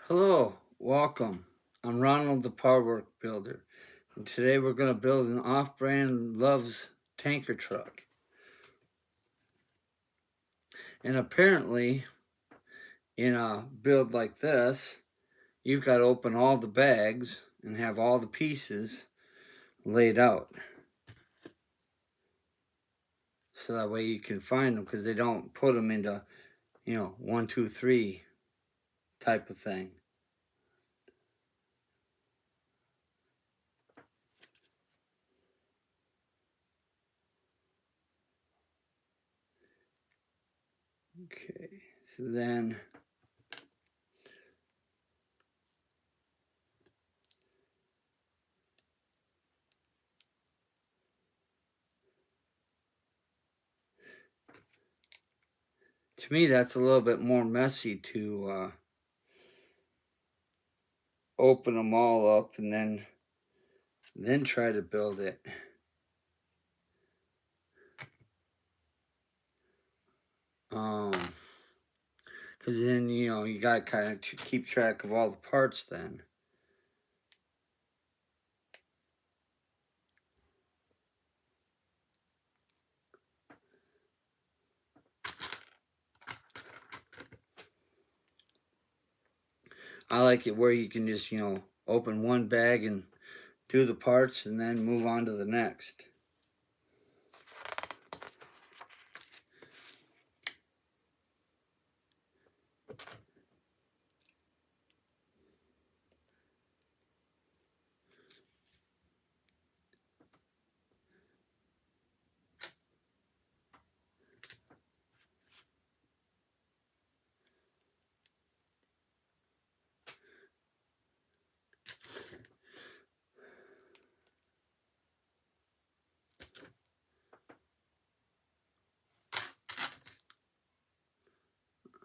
Hello, welcome. I'm Ronald the Powerwork Builder, and today we're going to build an off-brand Love's tanker truck. And apparently, in a build like this, you've got to open all the bags and have all the pieces laid out. So that way you can find them, because they don't put them into, 1, 2, 3 type of thing. Okay, so then to me that's a little bit more messy to open them all up and then try to build it. Because then, you got to kind of keep track of all the parts then. I like it where you can just, open one bag and do the parts and then move on to the next.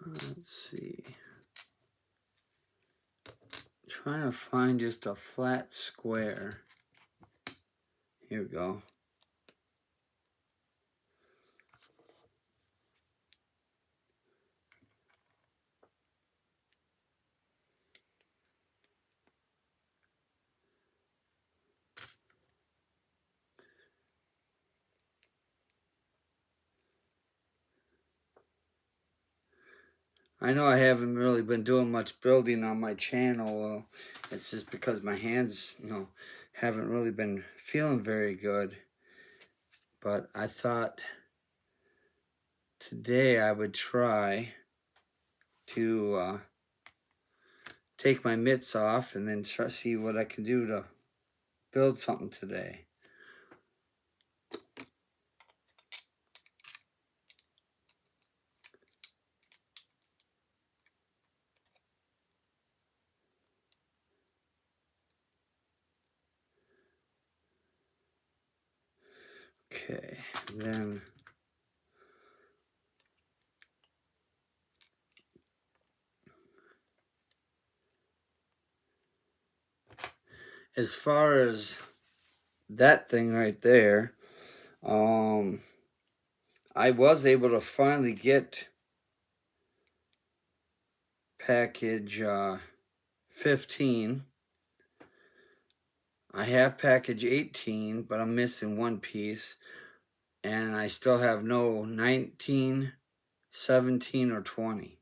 Let's see. Trying to find just a flat square. Here we go. I know I haven't really been doing much building on my channel. It's just because my hands, haven't really been feeling very good. But I thought today I would try to take my mitts off and then try see what I can do to build something today. Okay, then as far as that thing right there, I was able to finally get package 15. I have package 18, but I'm missing one piece, and I still have no 19, 17, or 20.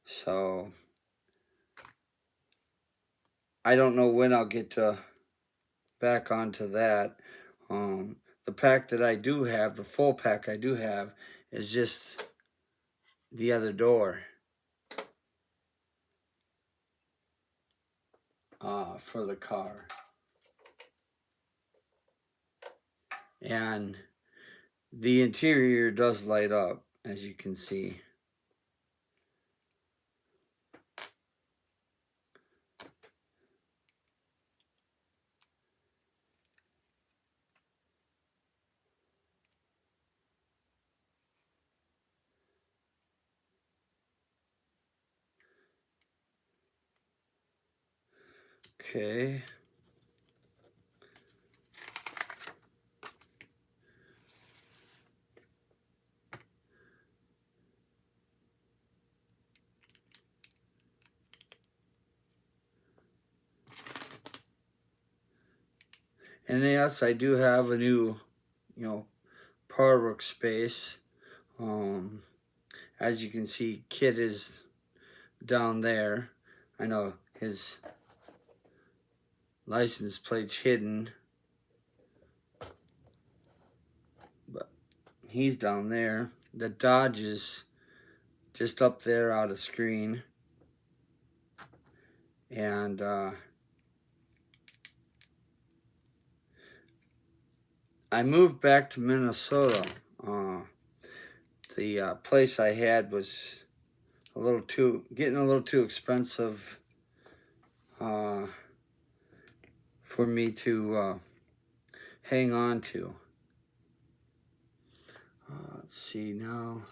So I don't know when I'll get back onto that. The pack that I do have, the full pack I do have, is just the other door for the car. And the interior does light up, as you can see. Okay. And yes, I do have a new, power workspace. As you can see, Kit is down there. I know his license plate's hidden, but he's down there. The Dodge is just up there out of screen. And I moved back to Minnesota. The place I had was getting a little too expensive for me to hang on to. Let's see now.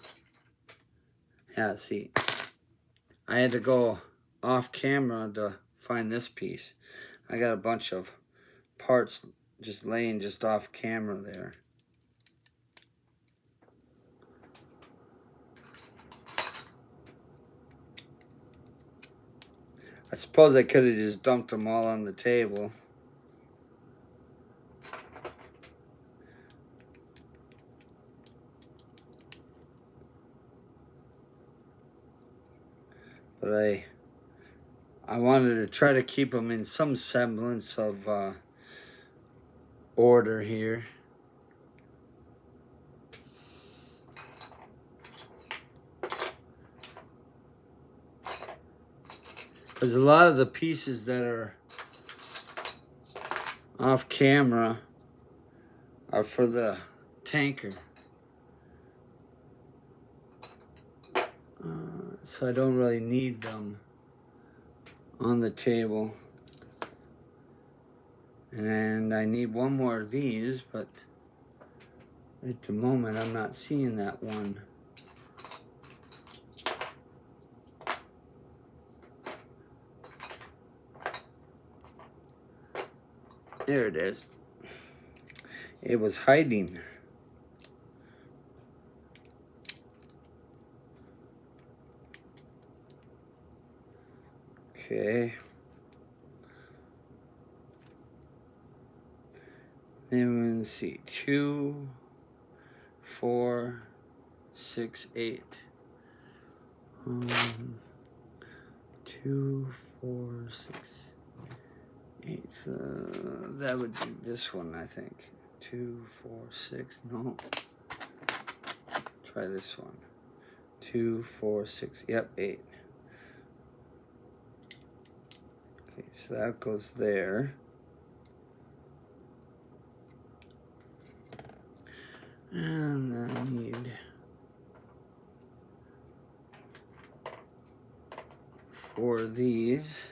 Yeah, see, I had to go off camera to find this piece. I got a bunch of parts just laying just off camera there. I suppose I could have just dumped them all on the table. But I wanted to try to keep them in some semblance of order here. Because a lot of the pieces that are off camera are for the tanker. So I don't really need them on the table. And I need one more of these, but at the moment I'm not seeing that one. There it is. It was hiding. Okay. Then let's see. 2, 4, 6, 8. 2, 4, 6, 8. So that would be this one, I think. 2, 4, 6. No. Try this one. 2, 4, 6. Yep, 8. Okay, so that goes there. And then I need 4 of these.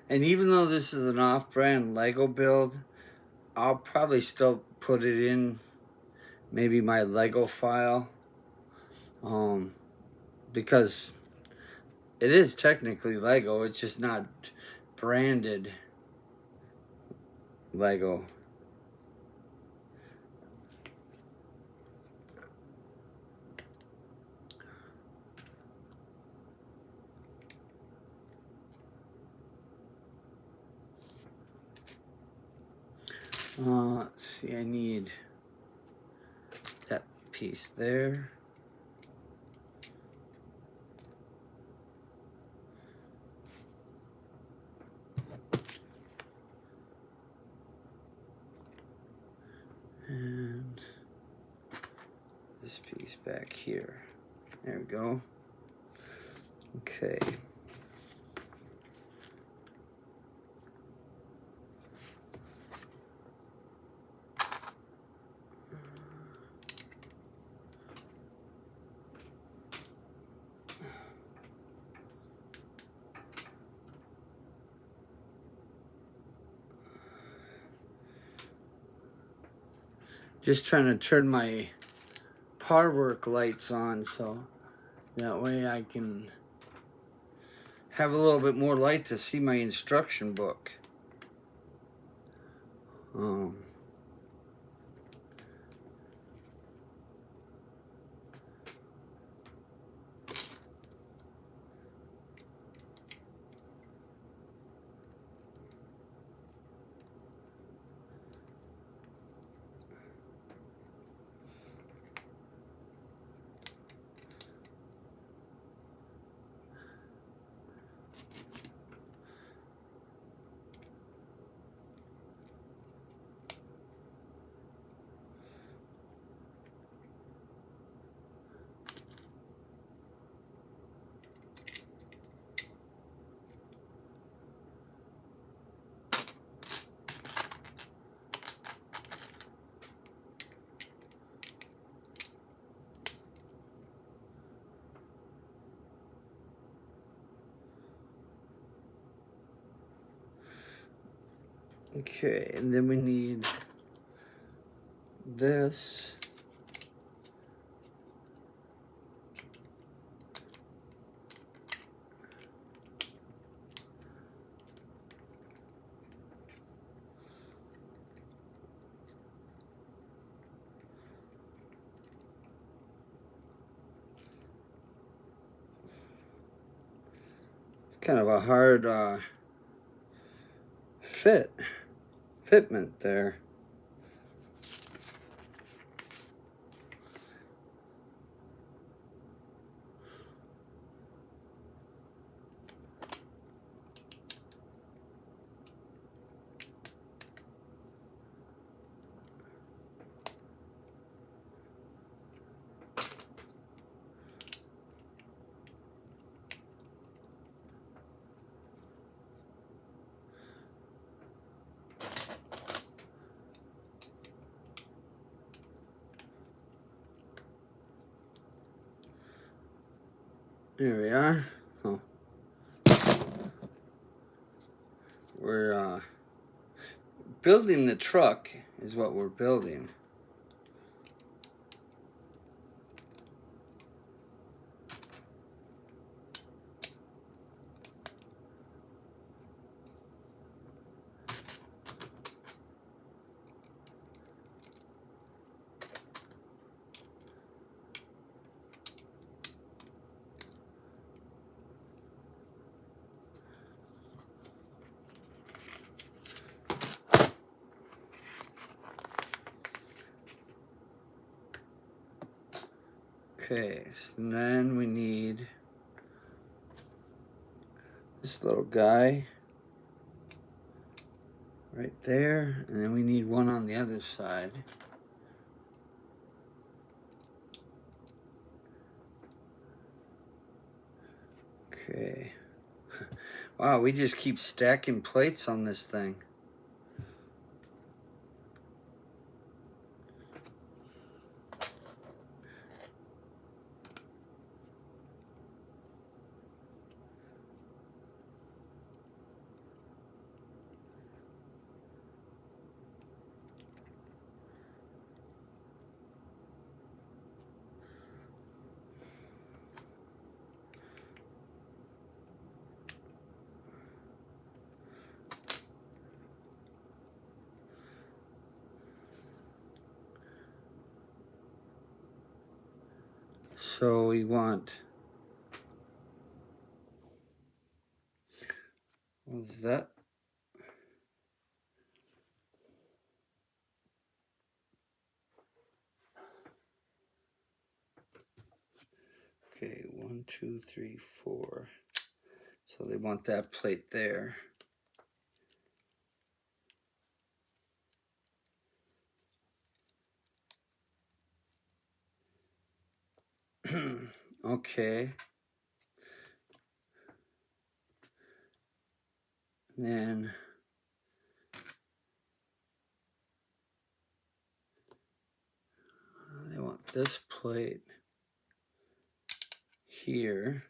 And even though this is an off-brand Lego build, I'll probably still put it in maybe my Lego file. Because it is technically Lego, it's just not branded Lego. Let's see, I need that piece there. And this piece back here. There we go. Okay. Just trying to turn my par work lights on, so that way I can have a little bit more light to see my instruction book. Okay, and then we need this. It's kind of a hard fitment there. There we are. Oh. We're building the truck is what we're building. Okay, so then we need this little guy right there, and then we need one on the other side. Okay. Wow, we just keep stacking plates on this thing. So we want, what's that? Okay, 1, 2, 3, 4. So they want that plate there. Okay. Then they want this plate here,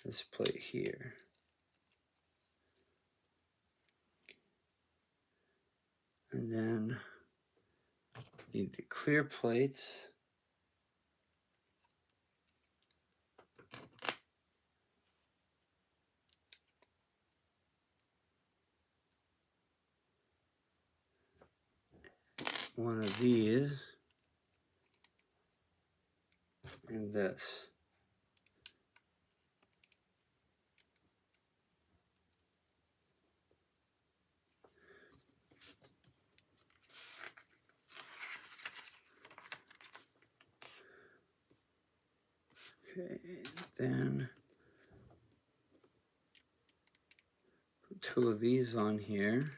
this plate here. And then need the clear plates. one of these and this. Okay, then put two of these on here.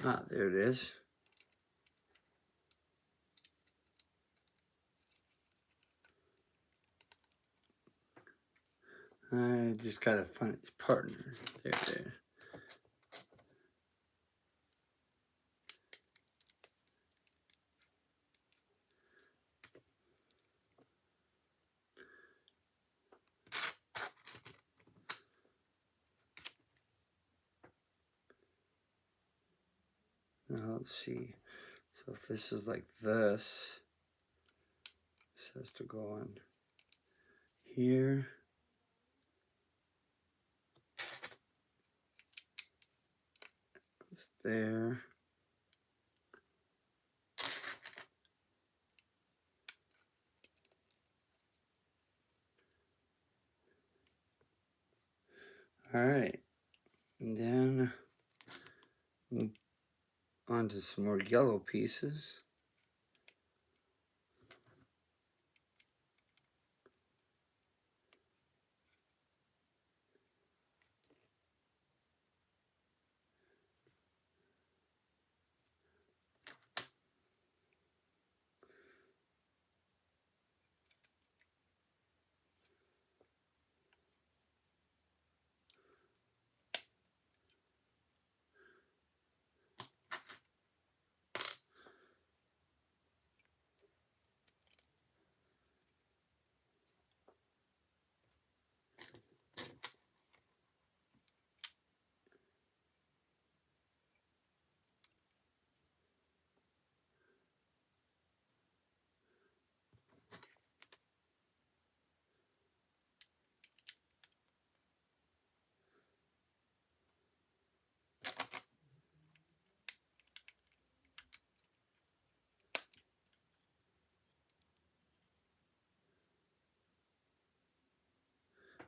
Ah, there it is. I just gotta find his partner. There it is. Now let's see. So if this is like this has to go on here. It's there. All right, and then move on to some more yellow pieces.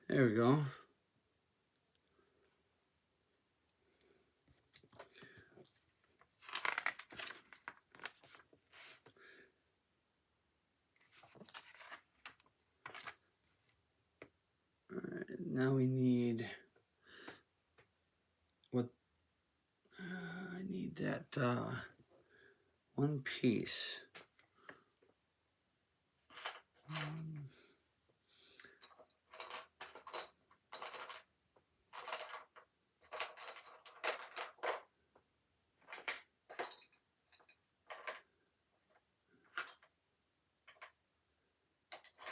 There we go. All right, now we need what I need that one piece.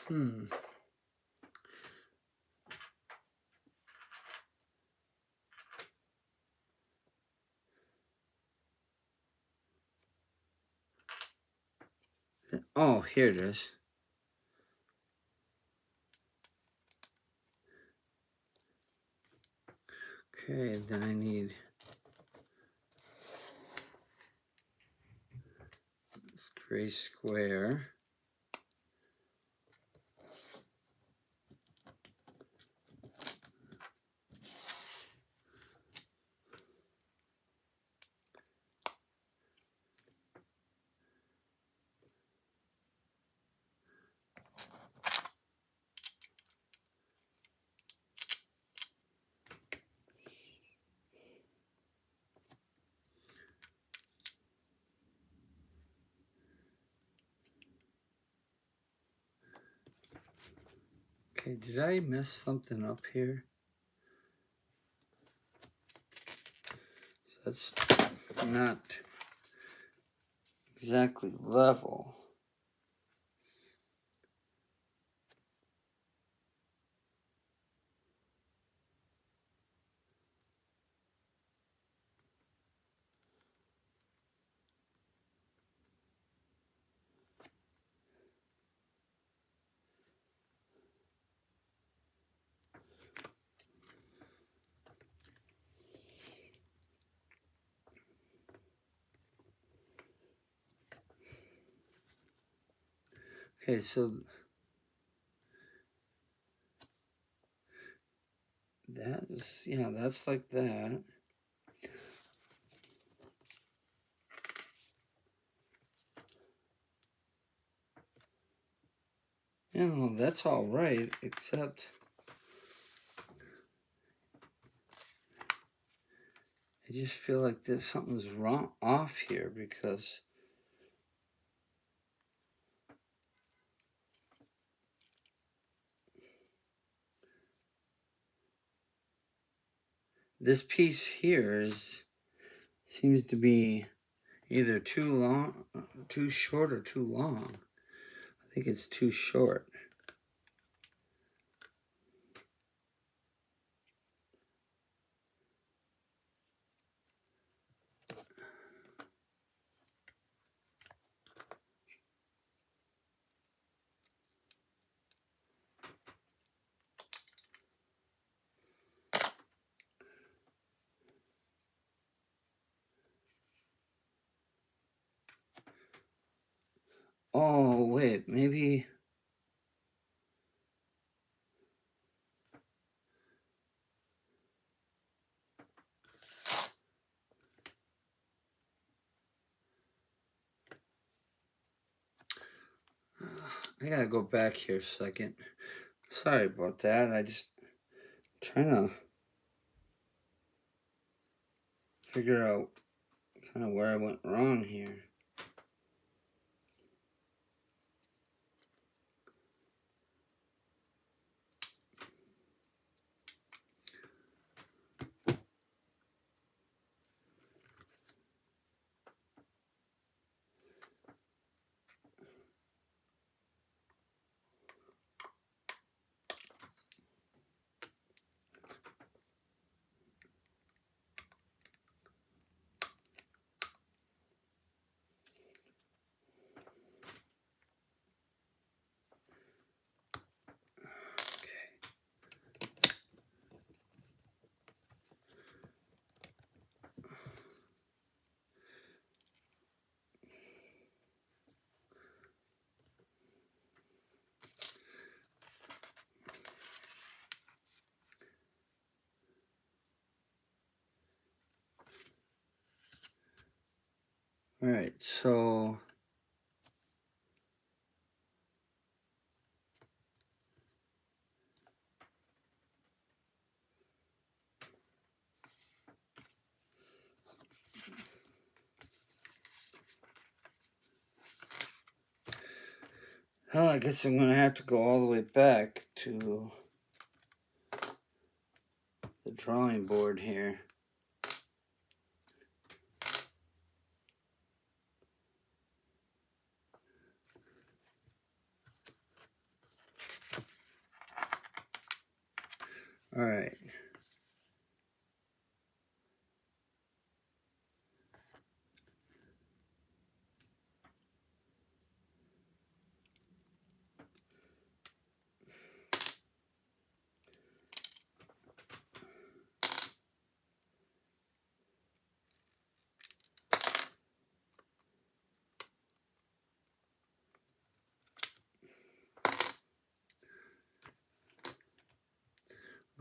Hmm. Oh, here it is. Okay, then I need this gray square. Okay, did I mess something up here? that's not exactly level. Okay, so that's, yeah, that's like that. You know, that's all right, except I just feel like there's something's wrong off here because this piece here seems to be either too long, too short, or too long. I think it's too short. Oh, wait, maybe. I gotta go back here a second. Sorry about that. I just trying to figure out kind of where I went wrong here. All right, so well, I guess I'm gonna have to go all the way back to the drawing board here. All right.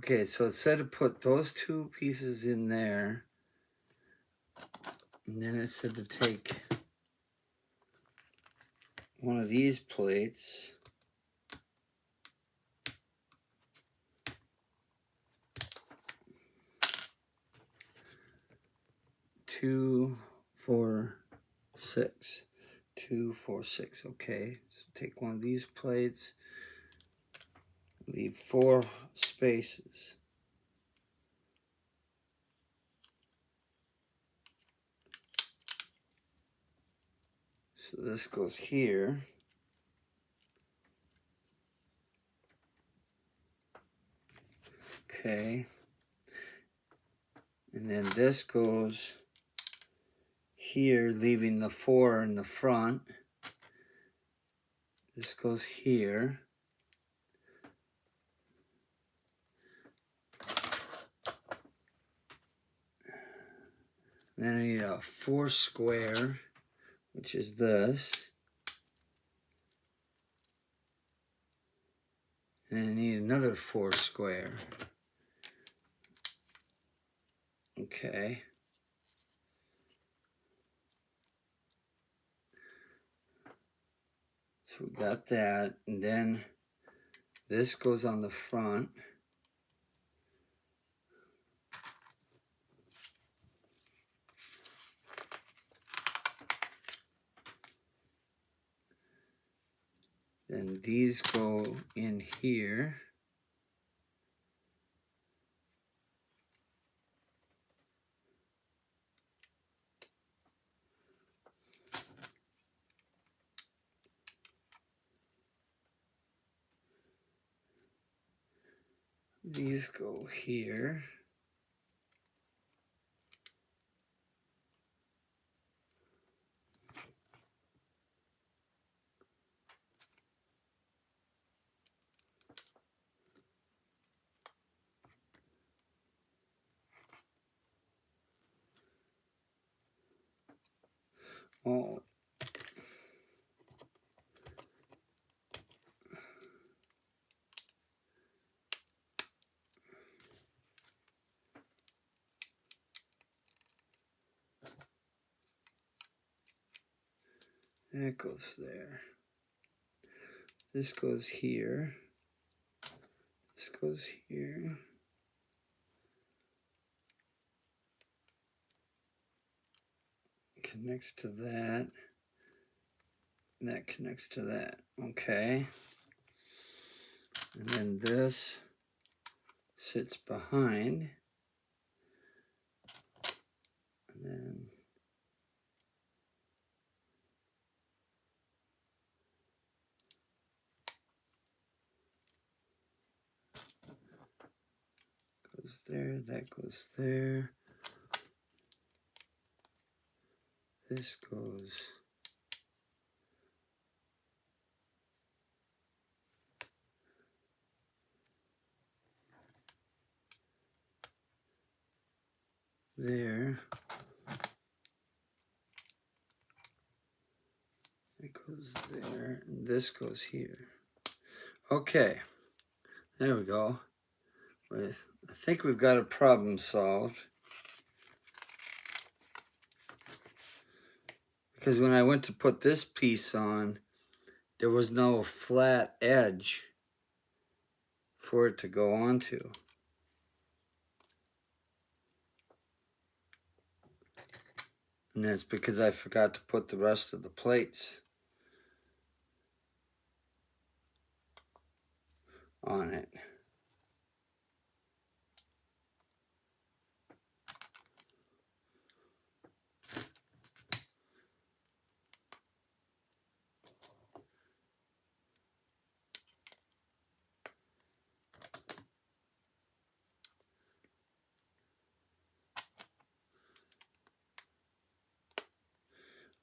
Okay, so it said to put those two pieces in there, and then it said to take one of these plates, two, 4, 6, 2, 4, 6. Okay, so take one of these plates, leave 4 spaces. So this goes here. Okay. And then this goes here, leaving the 4 in the front. This goes here. And then I need a 4 square, which is this. And I need another 4 square. Okay. So we got that, and then this goes on the front. Then these go in here. These go here. Oh, that goes there. This goes here. This goes here. Connects to that. And that connects to that. Okay. And then this sits behind. And then goes there, that goes there. This goes there. It goes there, and this goes here. Okay, there we go. I think we've got a problem solved. Because when I went to put this piece on, there was no flat edge for it to go onto. And that's because I forgot to put the rest of the plates on it.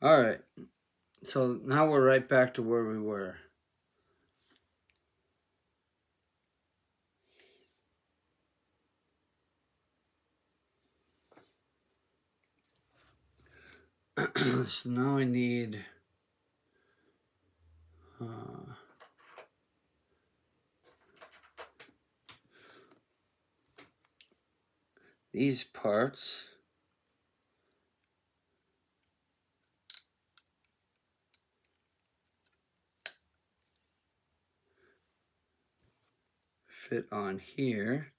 All right, so now we're right back to where we were. So now I need these parts. Fit on here.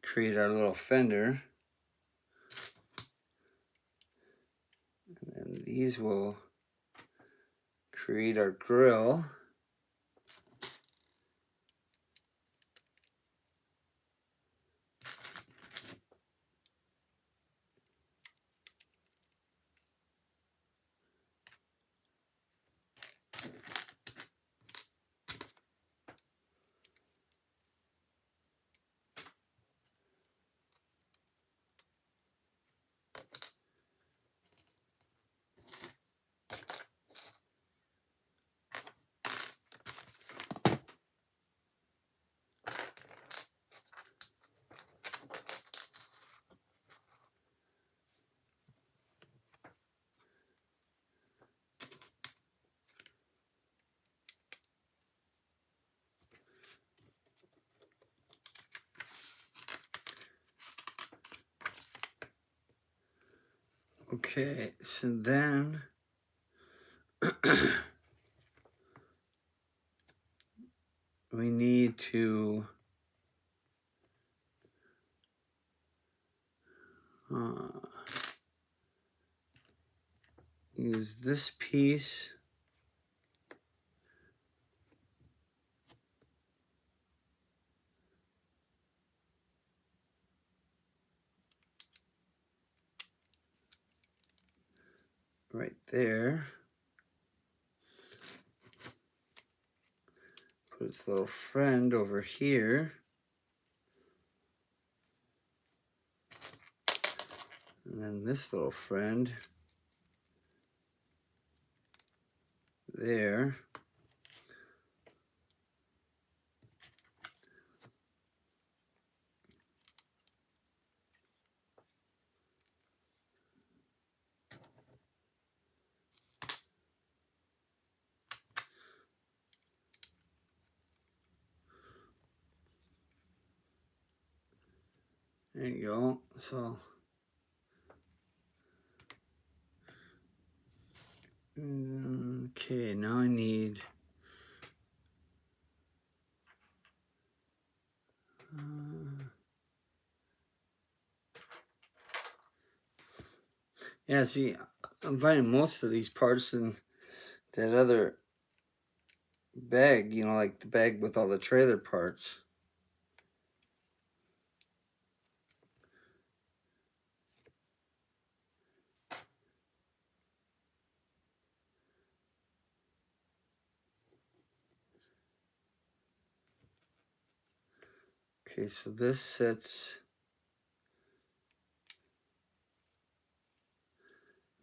Create our little fender. And then these will create our grill. Okay, so then we need to use this piece. Right there. Put its little friend over here. And then this little friend there. There you go. So okay, now I need yeah, see, I'm finding most of these parts in that other bag, you know, like the bag with all the trailer parts. Okay, so this sits,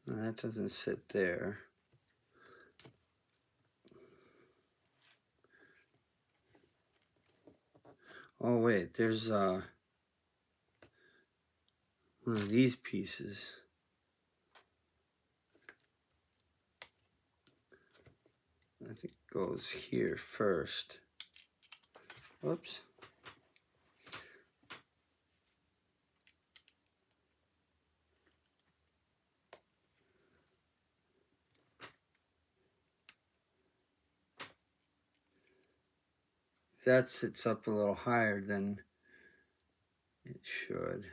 no, that doesn't sit there. Oh wait, there's one of these pieces. I think goes here first. Whoops. That sits up a little higher than it should.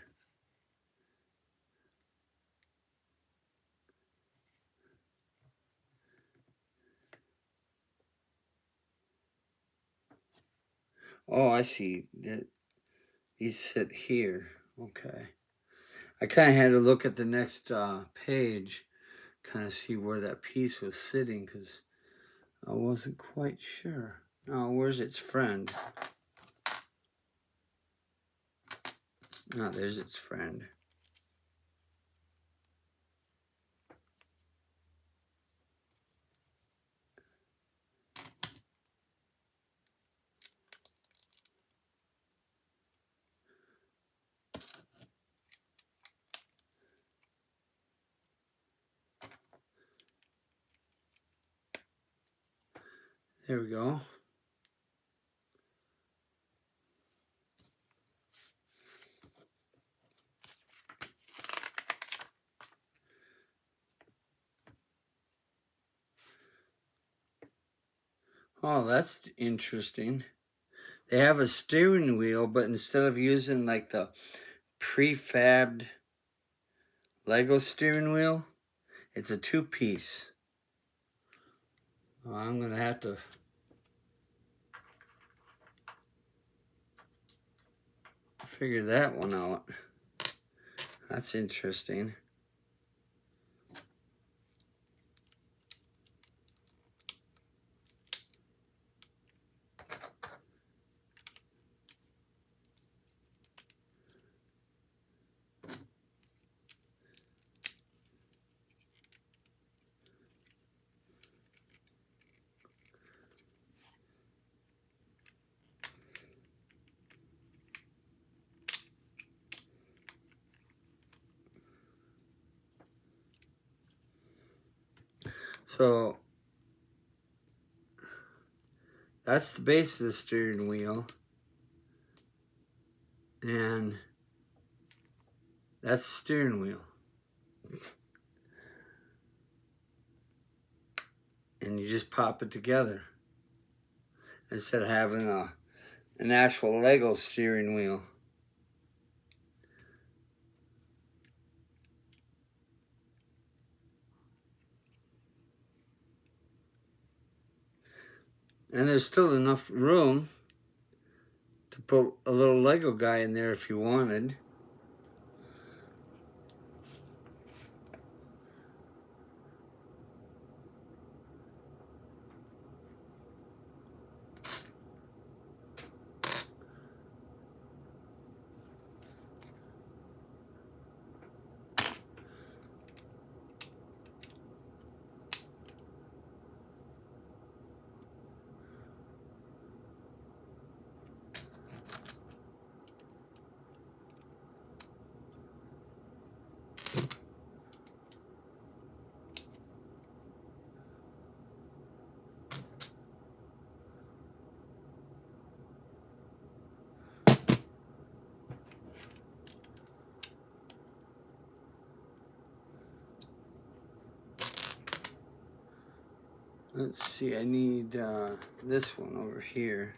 Oh, I see. These sit here. Okay. I kind of had to look at the next page, kind of see where that piece was sitting, because I wasn't quite sure. Oh, where's its friend? Oh, there's its friend. There we go. Oh, that's interesting. They have a steering wheel, but instead of using like the prefabbed Lego steering wheel, it's a two-piece. Well, I'm gonna have to figure that one out. That's interesting. So that's the base of the steering wheel, and that's the steering wheel. and you just pop it together instead of having an actual Lego steering wheel. And there's still enough room to put a little Lego guy in there if you wanted. Let's see, I need this one over here.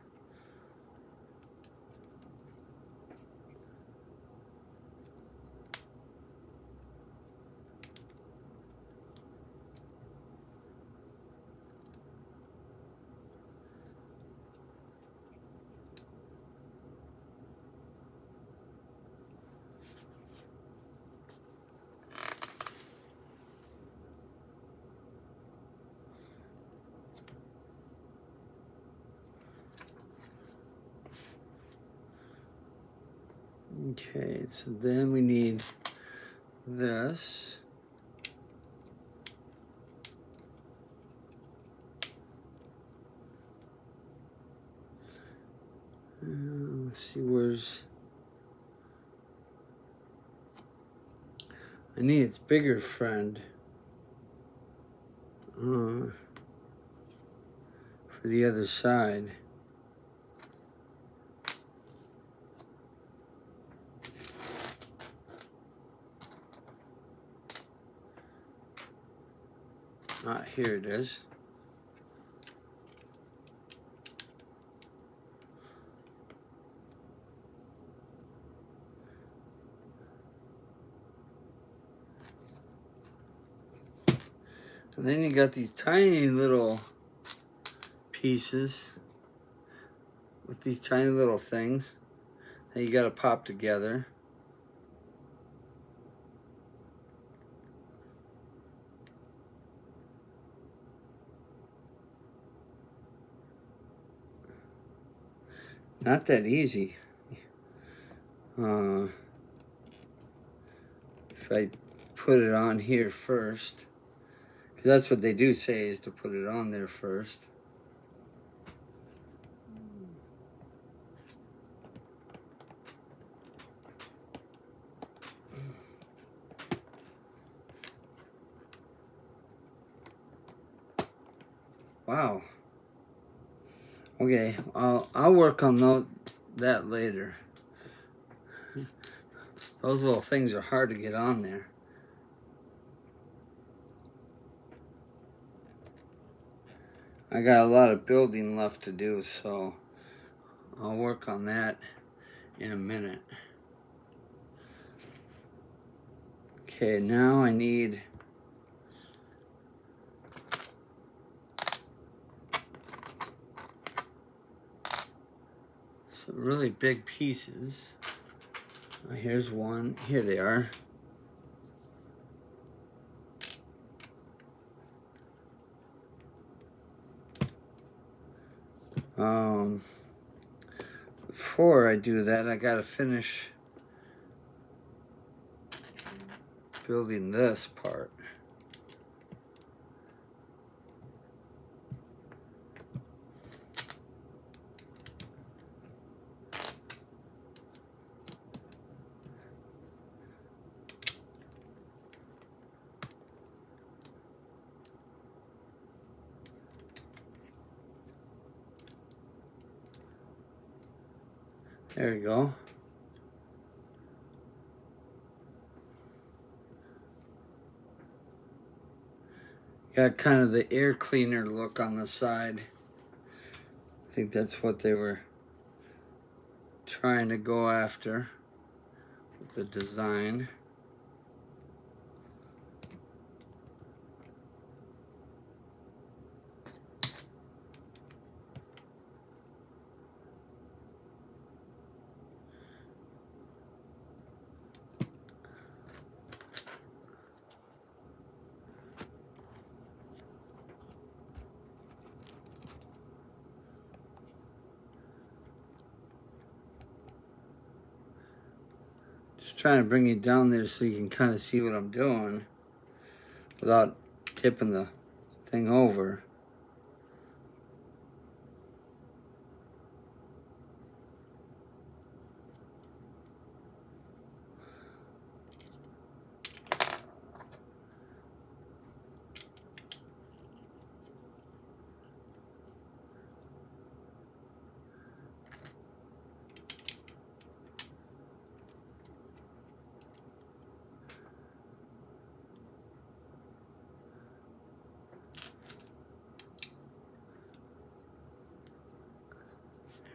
Okay, so then we need this. Let's see, I need its bigger friend for the other side. Here it is. And then you got these tiny little pieces with these tiny little things that you got to pop together. Not that easy. If I put it on here first, because that's what they do say is to put it on there first. Wow. Okay, I'll work on that later. Those little things are hard to get on there. I got a lot of building left to do, so I'll work on that in a minute. Okay, now I need some really big pieces. Here's one. Here they are. Before I do that, I gotta finish building this part. There we go. Got kind of the air cleaner look on the side. I think that's what they were trying to go after with the design. Just trying to bring you down there so you can kind of see what I'm doing without tipping the thing over.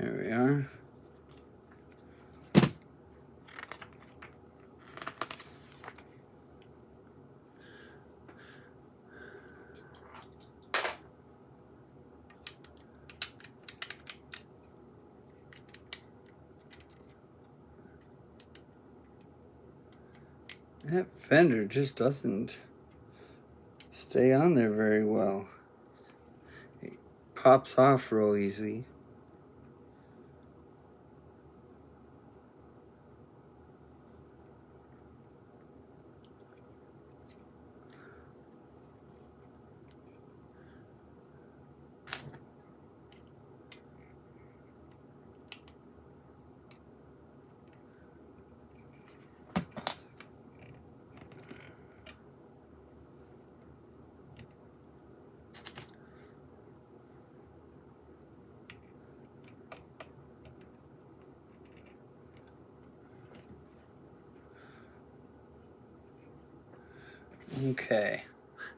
Here we are. That fender just doesn't stay on there very well. It pops off real easy. Okay,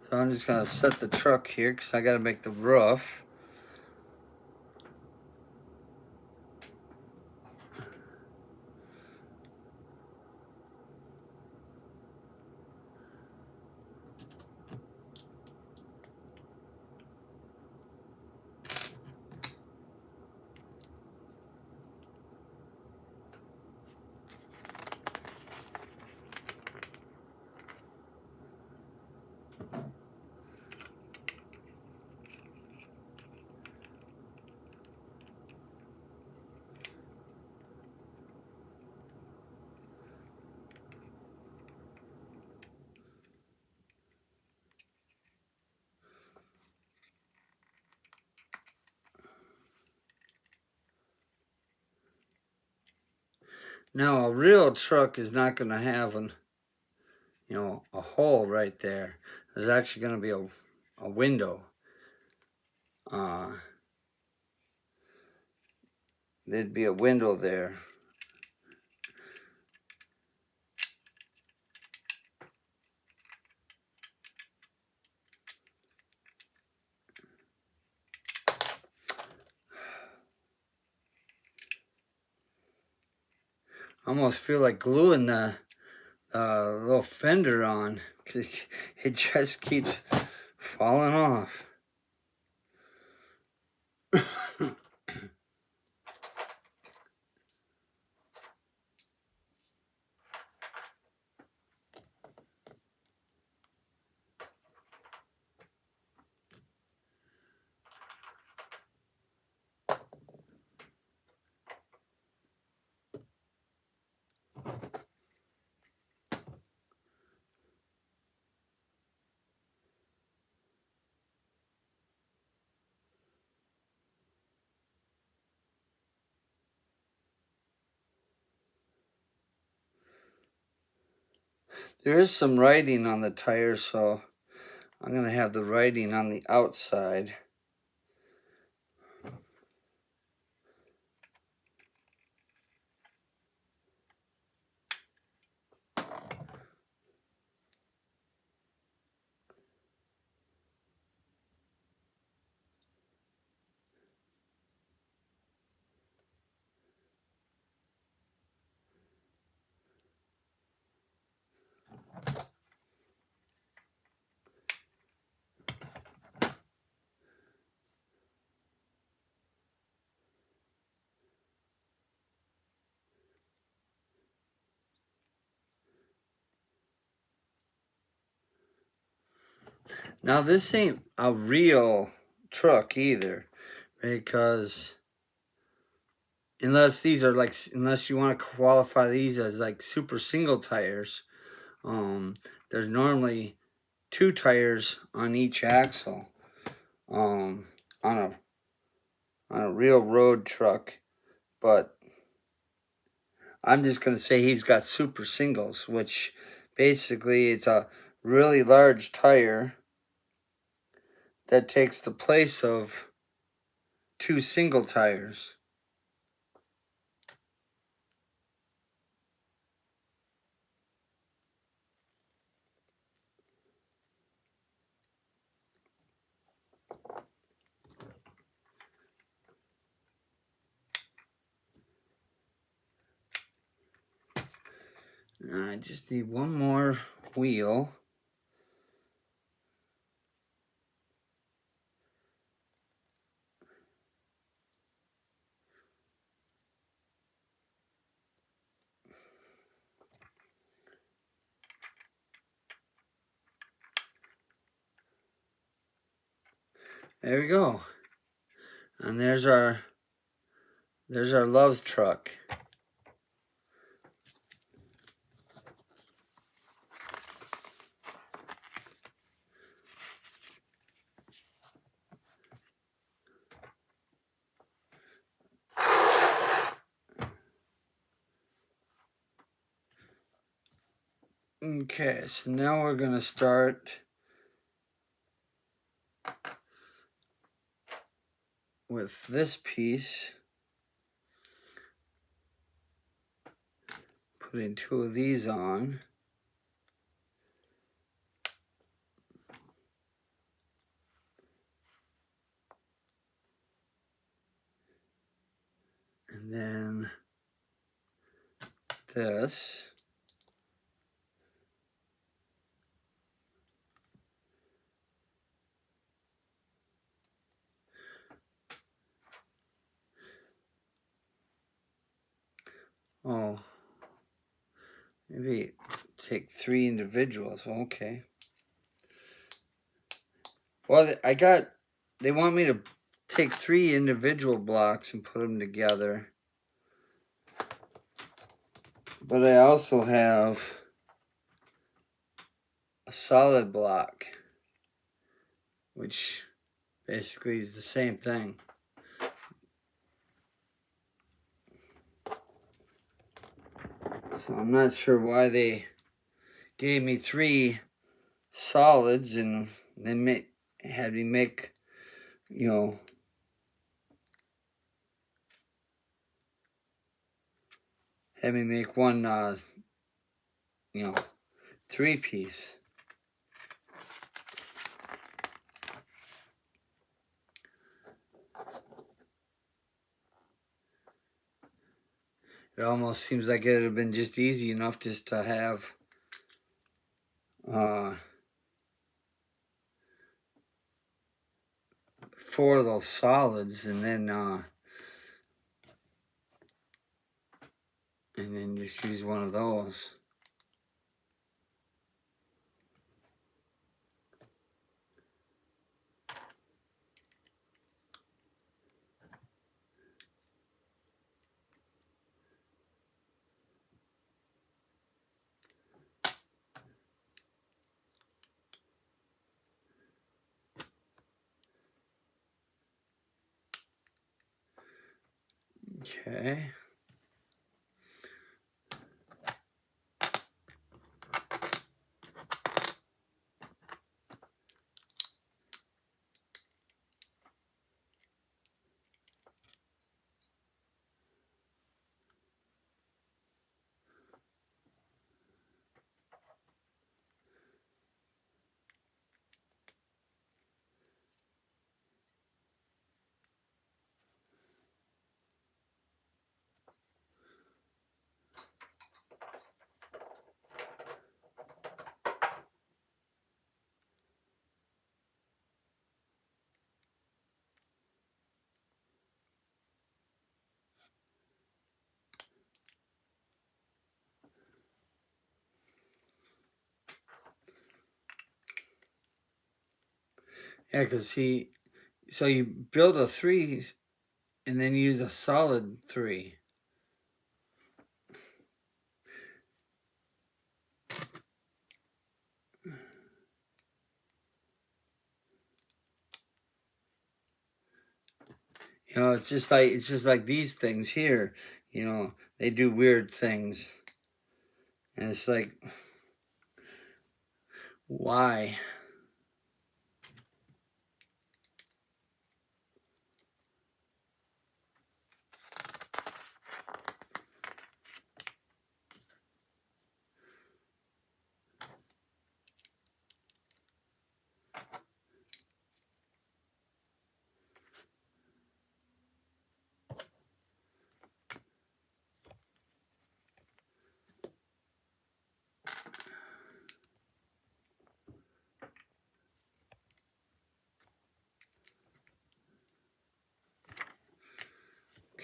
so I'm just gonna set the truck here because I gotta make the roof. Now a real truck is not gonna have a hole right there. There's actually gonna be a window. There'd be a window there. I almost feel like gluing the little fender on. It just keeps falling off. There is some writing on the tire, so I'm going to have the writing on the outside. Now this ain't a real truck either, because unless these are like, unless you want to qualify these as like super single tires, there's normally 2 tires on each axle, on a real road truck. But I'm just gonna say he's got super singles, which basically it's a really large tire that takes the place of 2 single tires. I just need one more wheel. There we go. And there's our Love's truck. Okay, so now we're gonna start with this piece. Putting 2 of these on. And then this. Oh, maybe take 3 individuals. Okay. Well, they want me to take 3 individual blocks and put them together. But I also have a solid block, which basically is the same thing. So I'm not sure why they gave me 3 solids and then had me make, one, 3-piece. It almost seems like it would have been just easy enough just to have 4 of those solids and then just use one of those. Okay. Yeah, because so you build a 3 and then use a solid 3. You know, it's just like these things here. You know, they do weird things, and it's like, why?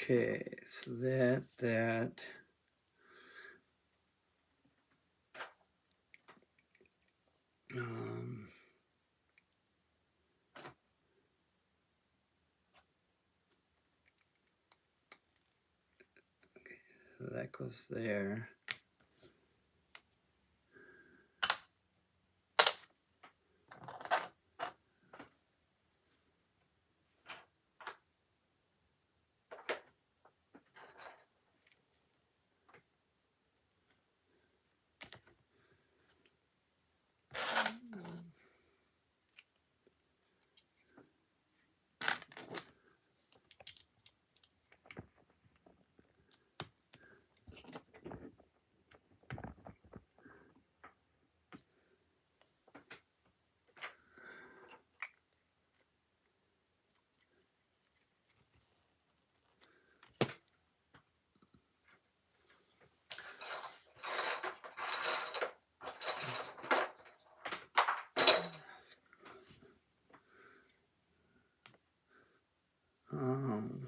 Okay, so that. Um, so that goes there. Um,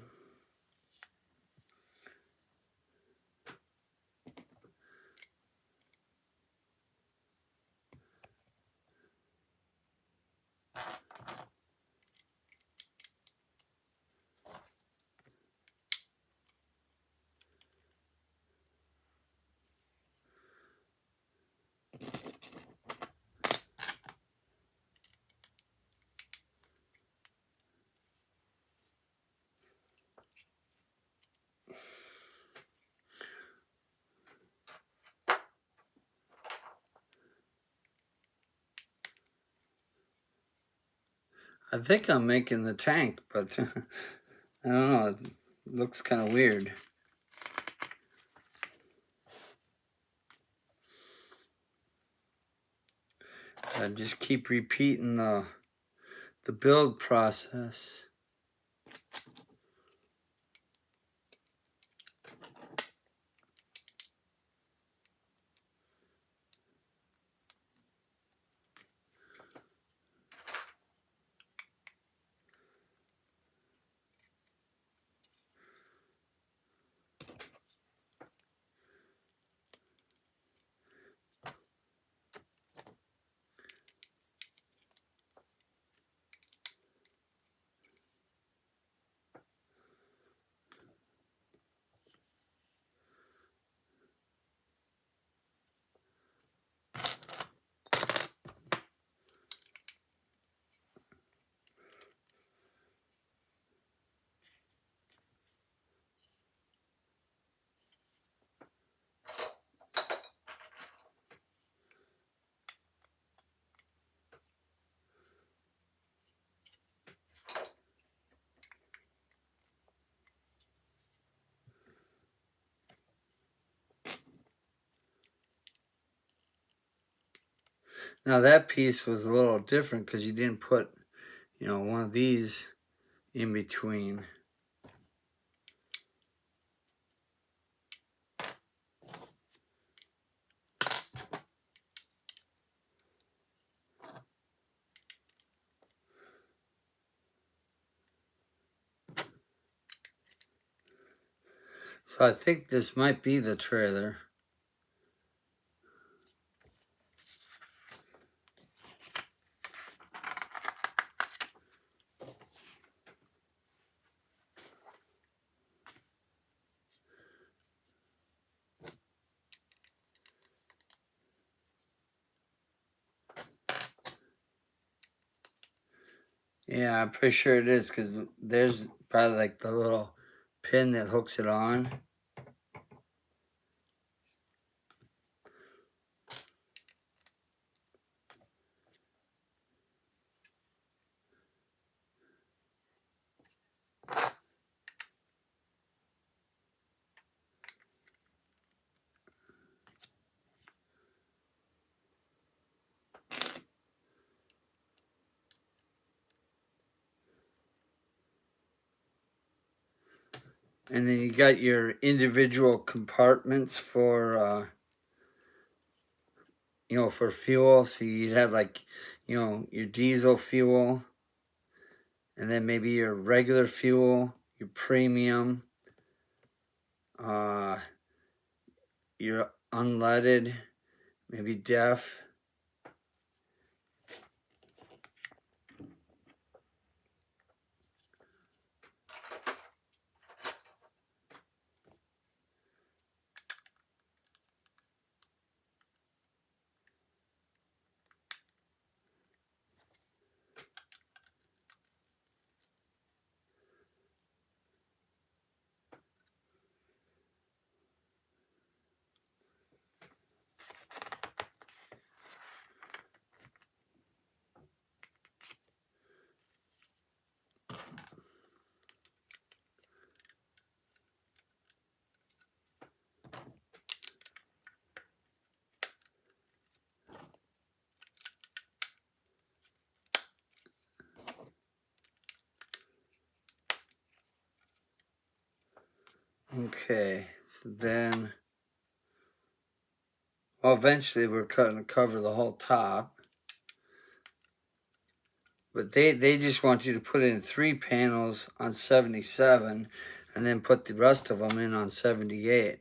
I think I'm making the tank, but I don't know. It looks kind of weird. I just keep repeating the build process. Now that piece was a little different because you didn't put, you know, one of these in between. So I think this might be the trailer. Yeah, I'm pretty sure it is, because there's probably like the little pin that hooks it on. And then you got your individual compartments for, for fuel. So you'd have like, your diesel fuel, and then maybe your regular fuel, your premium, uh, your unleaded, maybe def. Okay, so then, well, eventually we're going to cover the whole top. But they just want you to put in 3 panels on 77 and then put the rest of them in on 78.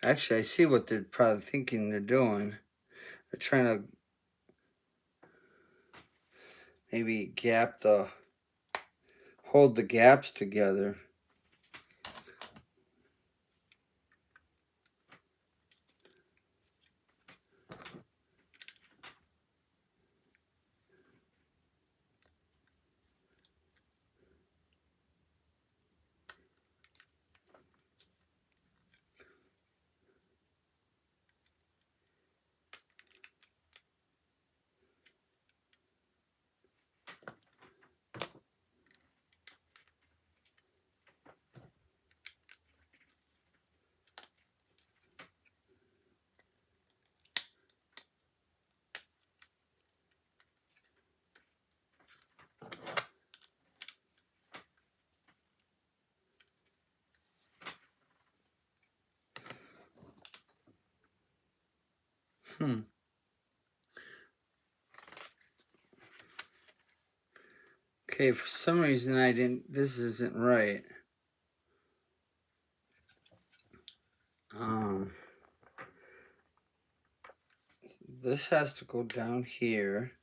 Actually, I see what they're probably thinking they're doing. They're trying to maybe hold the gaps together. Okay, for some reason this isn't right. This has to go down here.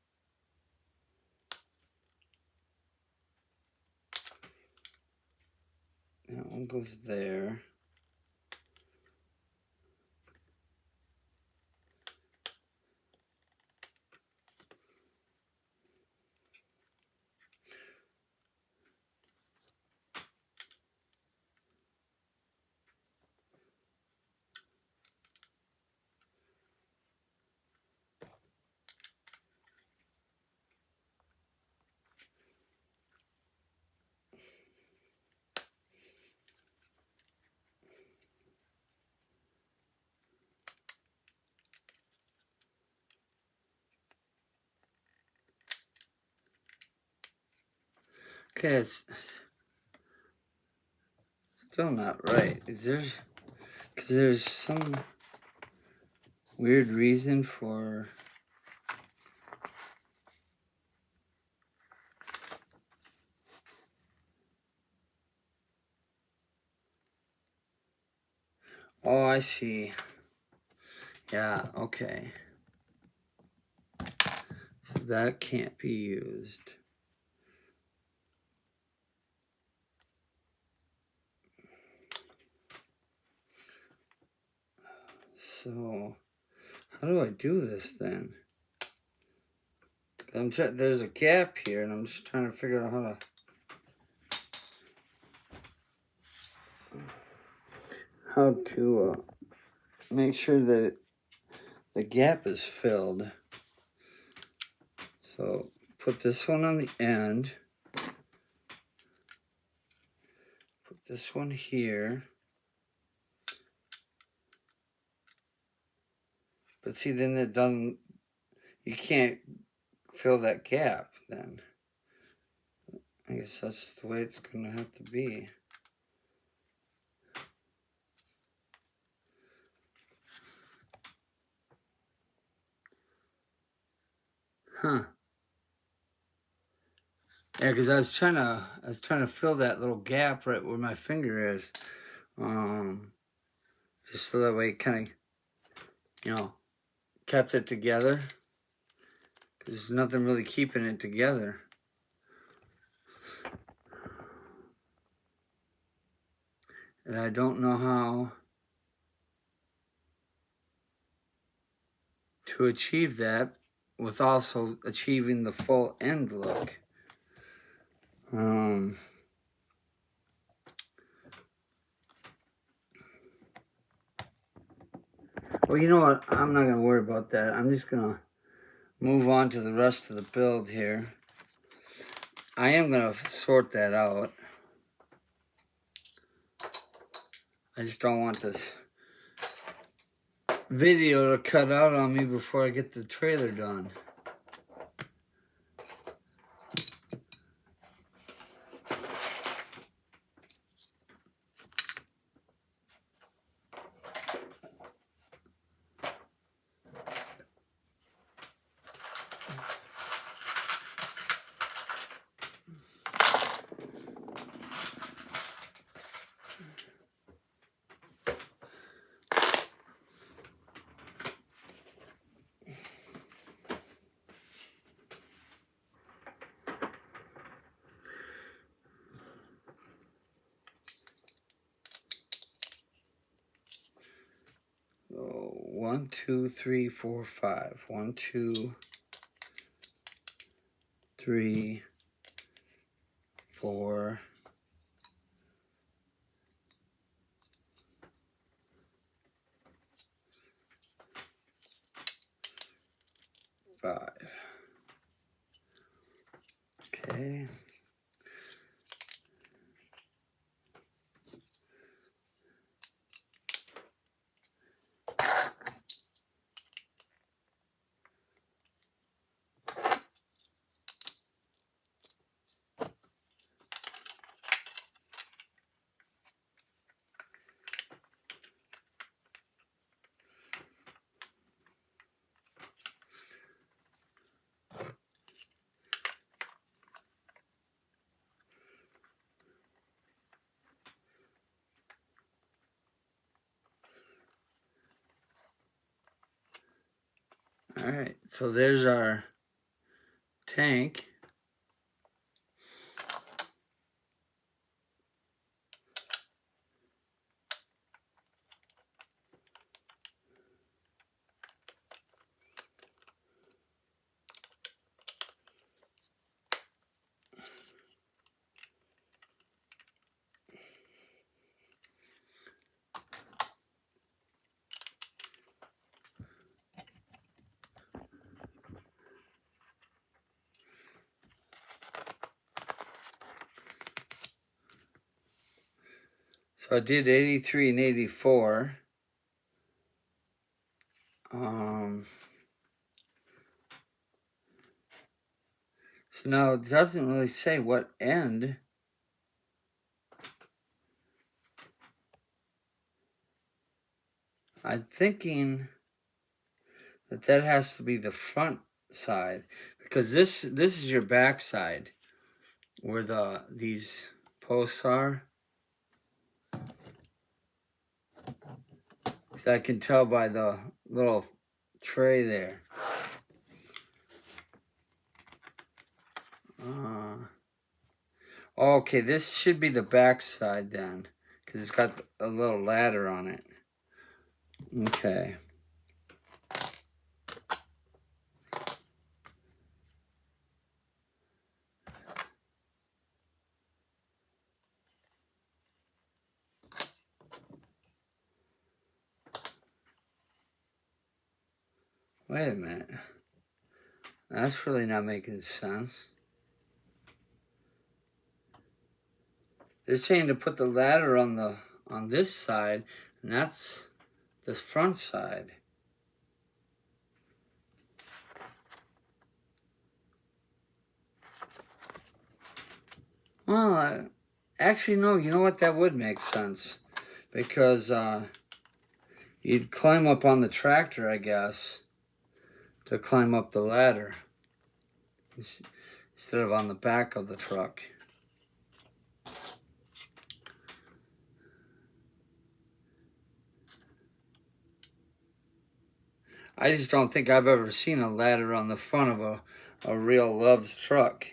That one goes there. Okay, it's still not right. Because there's some weird reason for... Oh, I see. Yeah, okay. So that can't be used. So how do I do this then? There's a gap here, and I'm just trying to figure out how to make sure that the gap is filled. So put this one on the end. Put this one here. But see, then it doesn't, you can't fill that gap then. I guess that's the way it's going to have to be. Huh. Yeah, because I was trying to fill that little gap right where my finger is. Just so that way it kind of, kept it together. There's nothing really keeping it together. And I don't know how to achieve that with also achieving the full end look. Well, you know what? I'm not going to worry about that. I'm just going to move on to the rest of the build here. I am going to sort that out. I just don't want this video to cut out on me before I get the trailer done. So 1, 2, 3, 4, 5. 1, 2, 3, 4, 5. Okay. All right, so there's our tank. So I did 83 and 84. So now it doesn't really say what end. I'm thinking that has to be the front side, because this is your back side where these posts are. So I can tell by the little tray there. Okay, this should be the back side then, because it's got a little ladder on it. Okay. Wait a minute. That's really not making sense. They're saying to put the ladder on this side, and that's this front side. Well, actually, no. You know what? That would make sense, because you'd climb up on the tractor, I guess, to climb up the ladder instead of on the back of the truck. I just don't think I've ever seen a ladder on the front of a real Love's truck.